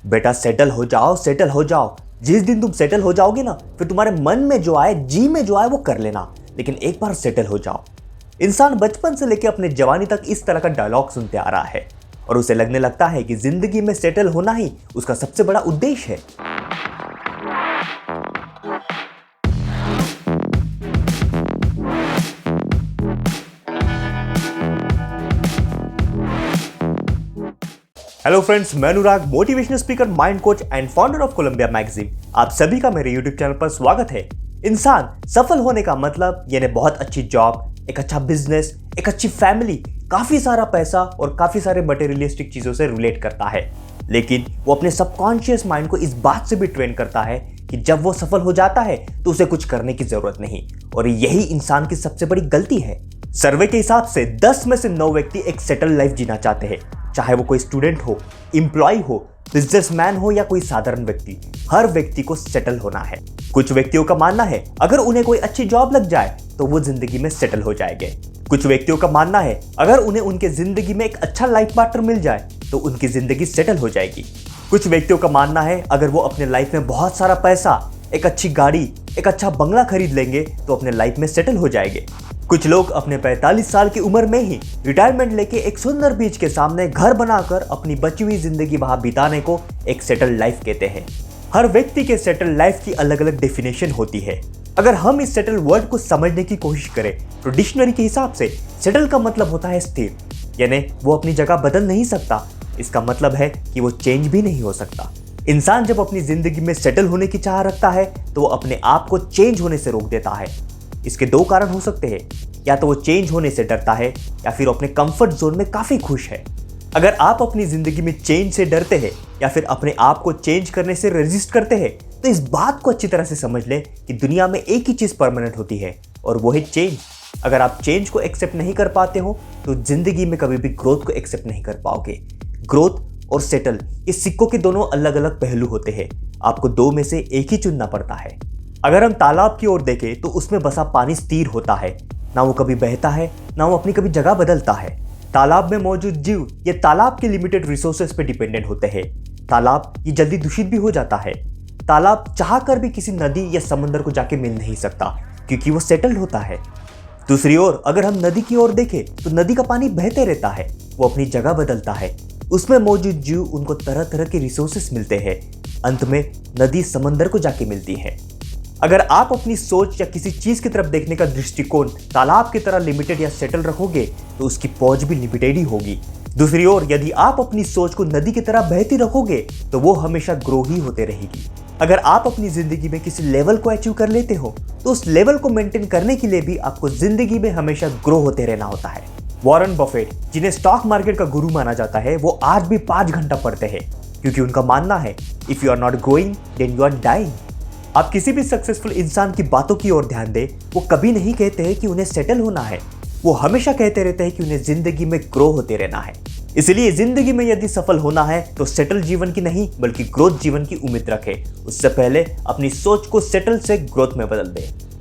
बेटा सेटल हो जाओ, सेटल हो जाओ। जिस दिन तुम सेटल हो जाओगे ना, फिर तुम्हारे मन में जो आए, जी में जो आए वो कर लेना, लेकिन एक बार सेटल हो जाओ। इंसान बचपन से लेकर अपने जवानी तक इस तरह का डायलॉग सुनते आ रहा है और उसे लगने लगता है कि जिंदगी में सेटल होना ही उसका सबसे बड़ा उद्देश्य है। हेलो फ्रेंड्स, मैं Anurag, motivational speaker, mind coach and founder of Colombia magazine. आप सभी का मेरे यूट्यूब चैनल पर स्वागत है। इंसान सफल होने का मतलब यानी बहुत अच्छी जॉब, एक अच्छा बिजनेस, एक अच्छी फैमिली, काफी सारा पैसा और काफी सारे मटेरियलिस्टिक चीजों से रिलेट करता है। लेकिन वो अपने सबकॉन्शियस माइंड को इस बात से भी ट्रेन करता है कि जब वो सफल हो जाता है तो उसे कुछ करने की जरूरत नहीं, और यही इंसान की सबसे बड़ी गलती है। सर्वे के हिसाब से 10 में से 9 व्यक्ति एक सेटल लाइफ जीना चाहते हैं, चाहे वो कोई स्टूडेंट हो, एम्प्लॉय हो, बिजनेसमैन हो या कोई साधारण व्यक्ति। हर व्यक्ति को सेटल होना है। कुछ व्यक्तियों का मानना है अगर उन्हें कोई अच्छी जॉब लग जाए तो वो जिंदगी में सेटल हो जाएंगे। कुछ व्यक्तियों का मानना है अगर उन्हें उनके जिंदगी में एक अच्छा लाइफ पार्टनर मिल जाए तो उनकी जिंदगी सेटल हो जाएगी। कुछ व्यक्तियों का मानना है अगर वो अपने लाइफ में बहुत सारा पैसा, एक अच्छी गाड़ी, एक अच्छा बंगला खरीद लेंगे तो अपने लाइफ में सेटल हो जाएंगे। कुछ लोग अपने 45 साल की उम्र में ही रिटायरमेंट लेके एक सुंदर बीच के सामने घर बनाकर अपनी बची हुई जिंदगी वहां बिताने को एक सेटल लाइफ कहते हैं। हर व्यक्ति के सेटल लाइफ की अलग अलग डेफिनेशन होती है। अगर हम इस सेटल वर्ड को समझने की कोशिश करें तो डिक्शनरी के हिसाब से सेटल का मतलब होता है स्थिर, यानी वो अपनी जगह बदल नहीं सकता। इसका मतलब है कि वो चेंज भी नहीं हो सकता। इंसान जब अपनी जिंदगी में सेटल होने की चाह रखता है तो वो अपने आप को चेंज होने से रोक देता है। इसके दो कारण हो सकते हैं, या तो वो चेंज होने से डरता है या फिर अपने कंफर्ट जोन में काफी खुश है। अगर आप अपनी जिंदगी में चेंज से डरते हैं या फिर अपने आप को चेंज करने से रेजिस्ट करते हैं तो इस बात को अच्छी तरह से समझ लें कि दुनिया में एक ही चीज परमानेंट होती है और वो है चेंज। अगर आप चेंज को एक्सेप्ट नहीं कर पाते हो तो जिंदगी में कभी भी ग्रोथ को एक्सेप्ट नहीं कर पाओगे। ग्रोथ और सेटल ये सिक्कों के दोनों अलग अलग पहलू होते हैं। आपको दो में से एक ही चुनना पड़ता है। अगर हम तालाब की ओर देखें तो उसमें बसा पानी स्थिर होता है, ना वो कभी बहता है ना वो अपनी कभी जगह बदलता है। तालाब में मौजूद जीव ये तालाब के लिमिटेड रिसोर्सेज पे डिपेंडेंट होते हैं। तालाब ये जल्दी दूषित भी हो जाता है। तालाब चाहकर भी किसी नदी या समुद्र को जाके मिल नहीं सकता क्योंकि वो सेटल्ड होता है। दूसरी ओर अगर हम नदी की ओर देखें तो नदी का पानी बहते रहता है, वो अपनी जगह बदलता है। उसमें मौजूद जीव उनको तरह तरह के रिसोर्सेस मिलते हैं। अंत में नदी समंदर को जाके मिलती है। अगर आप अपनी सोच या किसी चीज की तरफ देखने का दृष्टिकोण तालाब की तरह लिमिटेड या सेटल रखोगे तो उसकी पहुंच भी लिमिटेड ही होगी। दूसरी ओर यदि आप अपनी सोच को नदी की तरह बहती रखोगे तो वो हमेशा ग्रो ही होते रहेगी। अगर आप अपनी जिंदगी में किसी लेवल को अचीव कर लेते हो तो उस लेवल को मेंटेन करने के लिए भी आपको जिंदगी में हमेशा ग्रो होते रहना होता है। वॉरेन बफेट, जिन्हें स्टॉक मार्केट का गुरु माना जाता है, वो आज भी 5 घंटा पढ़ते हैं क्योंकि उनका मानना है if you are not growing then you are dying. आप किसी भी सक्सेसफुल इंसान की बातों की ओर ध्यान दें, वो कभी नहीं कहते हैं कि उन्हें सेटल होना है। वो हमेशा कहते रहते हैं कि उन्हें जिंदगी में ग्रो होते रहना है। इसलिए जिंदगी में यदि सफल होना है तो सेटल जीवन की नहीं बल्कि ग्रोथ जीवन की उम्मीद रखें। उससे पहले अपनी सोच को सेटल से ग्रोथ में बदल दें।